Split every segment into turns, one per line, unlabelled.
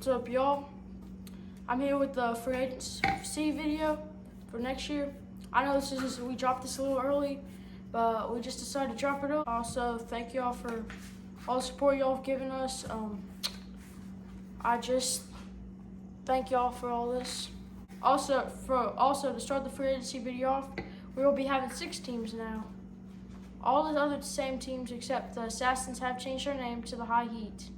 What's up, y'all? I'm here with the free agency video for next year. I know we dropped this a little early, but we just decided to drop it up. Also, thank y'all for all the support y'all have given us. I just thank y'all for all this. Also, to start the free agency video off, we will be having 6 teams now. All the other same teams except the Assassins have changed their name to the High Heat.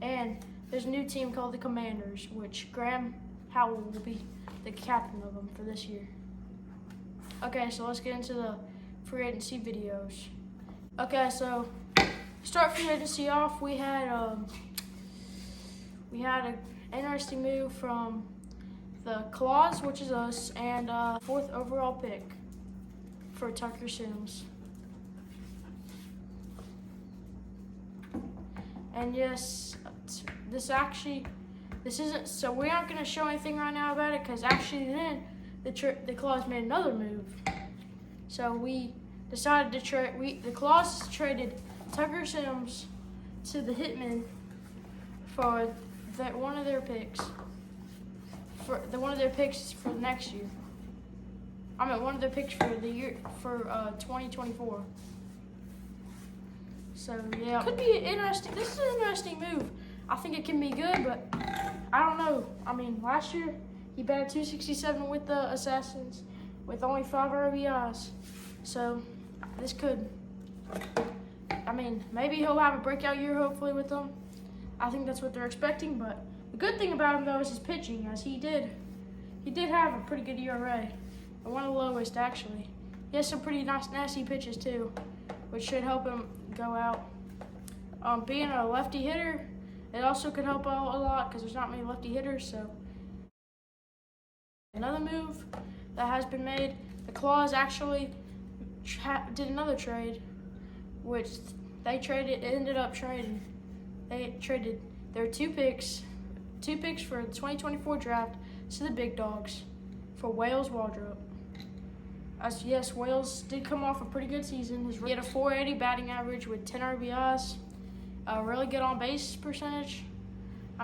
And there's a new team called the Commanders, which Graham Howell will be the captain of them for this year. Okay, so let's get into the free agency videos. Okay, so start free agency off. We had an interesting move from the Claws, which is us, and 4th overall pick for Tucker Sims. And yes, this isn't, so we aren't going to show anything right now about it, because actually then the Claws made another move. So we decided to trade, the Claws traded Tucker Sims to the Hitmen for one of their picks. One of their picks for next year. One of their picks for the year, for 2024. So yeah, could be interesting. This is an interesting move. I think it can be good, but I don't know. Last year he batted .267 with the Assassins with only 5 RBIs. So this could, maybe he'll have a breakout year hopefully with them. I think that's what they're expecting, but the good thing about him though is his pitching, as he did have a pretty good ERA, one of the lowest actually. He has some pretty nasty pitches too, which should help him go out. Being a lefty hitter, it also could help out a lot because there's not many lefty hitters. So another move that has been made, the Claws actually did another trade, which they ended up trading. They traded their 2 picks for the 2024 draft to the Big Dogs for Wales Waldrop. As yes, Wales did come off a pretty good season. He had a .480 batting average with 10 RBIs, a really good on-base percentage.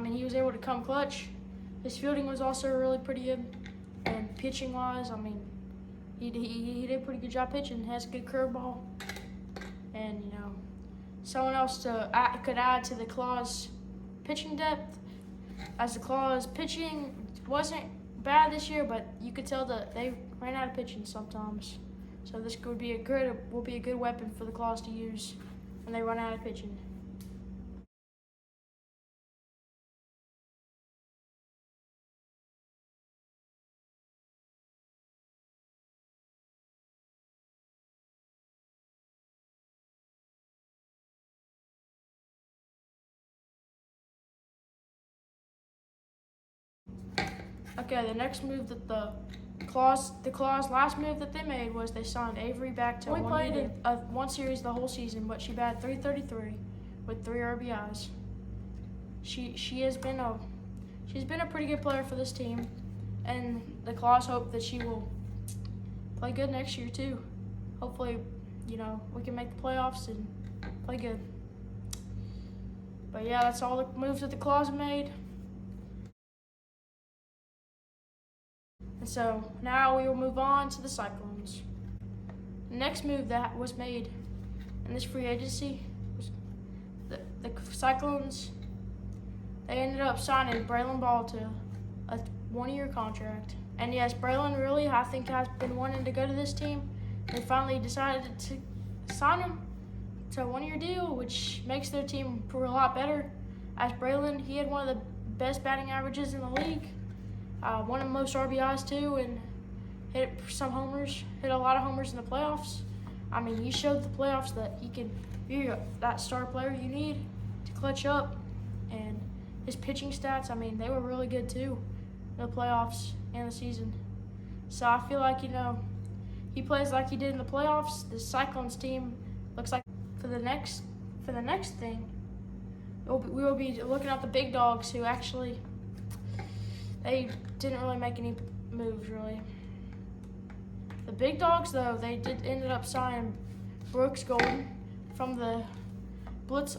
He was able to come clutch. His fielding was also really pretty good. And pitching-wise, he did a pretty good job pitching. Has a good curveball. And, someone else could add to the Claws' pitching depth, as the Claws' pitching wasn't bad this year, but you could tell that they ran out of pitching sometimes. So this will be a good weapon for the Claws to use when they run out of pitching. Okay, the next move that the Claws' last move that they made was they signed Avery back to one series the whole season, but she batted .333 with 3 RBIs. She's been a pretty good player for this team, and the Claws hope that she will play good next year too. Hopefully, we can make the playoffs and play good. But yeah, that's all the moves that the Claws made. So now we will move on to the Cyclones. The next move that was made in this free agency was the Cyclones. They ended up signing Braylon Ball to a 1-year contract. And yes, Braylon really, I think, has been wanting to go to this team. They finally decided to sign him to a 1-year deal, which makes their team a lot better. As Braylon, he had one of the best batting averages in the league. One of the most RBIs too, and hit some homers, hit a lot of homers in the playoffs. He showed the playoffs that he can be that star player you need to clutch up. And his pitching stats, they were really good too in the playoffs and the season. So I feel like, he plays like he did in the playoffs. The Cyclones team looks like for the next thing, we will be looking at the Big Dogs, who actually, they didn't really make any moves, really. The Big Dogs, though, they ended up signing Brooks Golden from the Blitzhawks.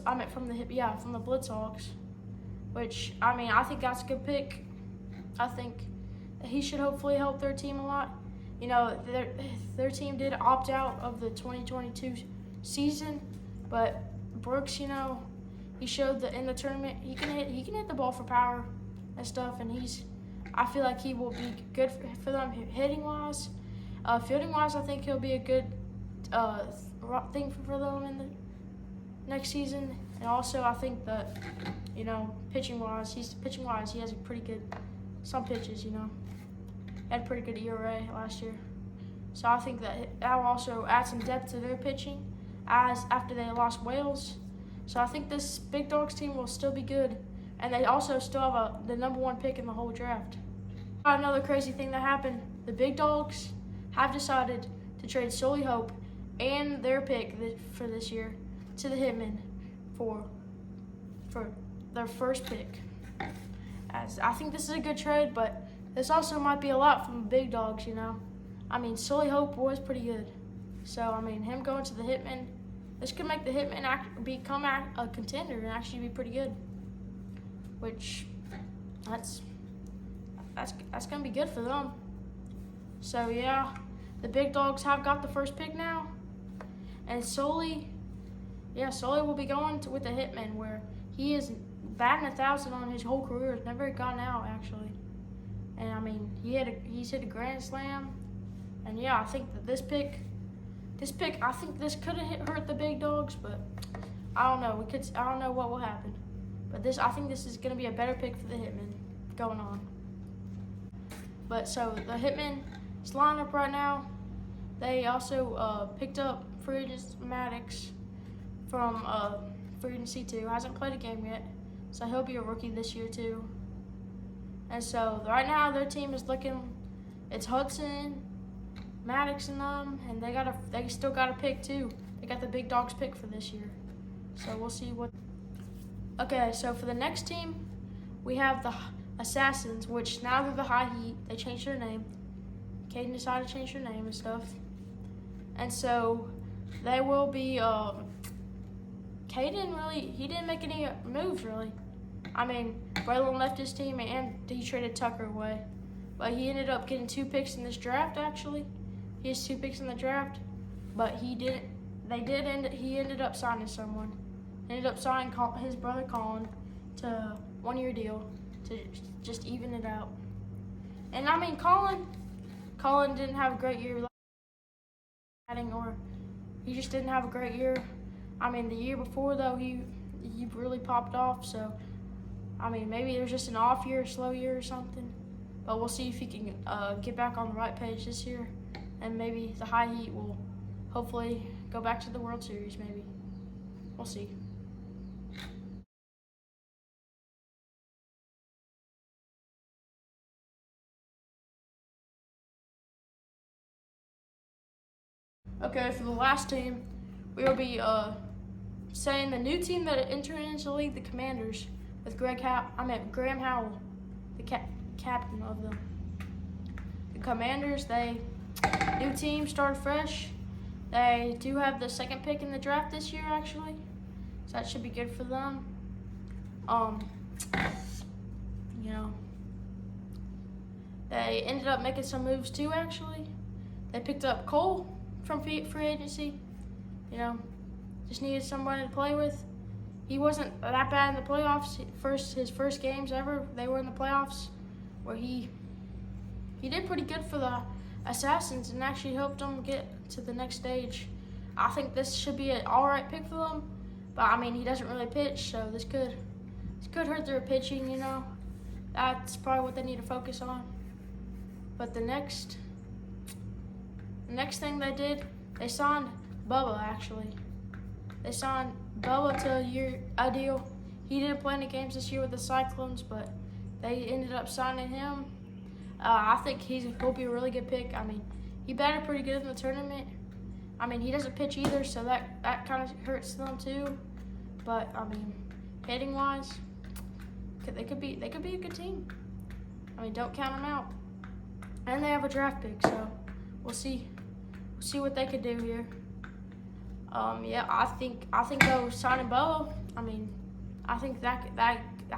which, I mean, I think that's a good pick. I think he should hopefully help their team a lot. You know, their team did opt out of the 2022 season, but Brooks, you know, he showed that in the tournament he can hit the ball for power and stuff, and I feel like he will be good for them hitting wise. Fielding wise, I think he'll be a good thing for them in the next season. And also, I think that, you know, pitching wise, he has a pretty good some pitches. You know, he had a pretty good ERA last year, so I think that will also add some depth to their pitching as after they lost Wales. So I think this Big Dogs team will still be good, and they also still have the #1 pick in the whole draft. Another crazy thing that happened: the Big Dogs have decided to trade Sully Hope and their pick for this year to the Hitmen for their first pick. As I think this is a good trade, but this also might be a lot from the Big Dogs, you know. I mean, Sully Hope was pretty good, so I mean, him going to the Hitmen, this could make the Hitmen become a contender and actually be pretty good. Which that's gonna be good for them. So yeah, the Big Dogs have got the first pick now, and Sully will be going with the Hitmen, where he is batting 1,000 on his whole career. Has never gotten out actually, and I mean he's hit a grand slam, and yeah, I think that this pick, I think this could have hurt the Big Dogs, but I don't know. I don't know what will happen, but I think this is gonna be a better pick for the Hitmen going on. But so the Hitmen's lineup right now, they also picked up free agent Maddox from free agency too. Hasn't played a game yet, so he'll be a rookie this year too. And so right now their team is looking, it's Hudson, Maddox and them, and they still got a pick too. They got the Big Dogs pick for this year. So we'll see what. Okay, so for the next team, we have the Assassins, which now they're the High Heat. They changed their name. Caden decided to change their name and stuff. And so they will be, Caden he didn't make any moves really. I mean, Braylon left his team and he traded Tucker away. But he ended up getting 2 picks in this draft actually. He has 2 picks in the draft, but he ended up signing someone. He ended up signing his brother Colin to 1-year deal to just even it out. And I mean, Colin didn't have a great year, or he just didn't have a great year. I mean, the year before though, he really popped off. So I mean, maybe there's just an off year, slow year or something. But we'll see if he can get back on the right page this year, and maybe the High Heat will hopefully go back to the World Series. Maybe we'll see. Okay, for the last team, we will be saying the new team that entered into the league, the Commanders, with Graham Howell, the captain of them. The Commanders, new team, started fresh. They do have the 2nd pick in the draft this year, actually, so that should be good for them. You know, they ended up making some moves too, actually. They picked up Cole from free agency. You know, just needed somebody to play with. He wasn't that bad in the playoffs. His first games ever, they were in the playoffs, where he did pretty good for the Assassins and actually helped them get to the next stage. I think this should be an alright pick for them, but I mean, he doesn't really pitch, so this could hurt their pitching, you know. That's probably what they need to focus on. But the next thing they did, they signed Bubba, actually. They signed Bubba to a deal. He didn't play any games this year with the Cyclones, but they ended up signing him. I think he'll be a really good pick. I mean, he batted pretty good in the tournament. I mean, he doesn't pitch either, so that kind of hurts them too. But I mean, hitting wise, they could be a good team. I mean, don't count them out. And they have a draft pick, so we'll see what they could do here. Yeah, I think they'll sign Bubba. I mean, I think that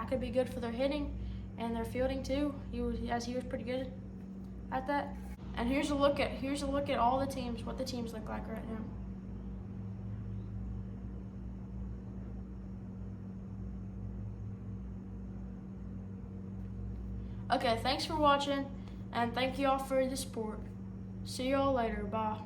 could be good for their hitting and their fielding too. He was pretty good at that. And here's a look at all the teams, what the teams look like right now. Okay, thanks for watching, and thank you all for the support. See y'all later. Bye.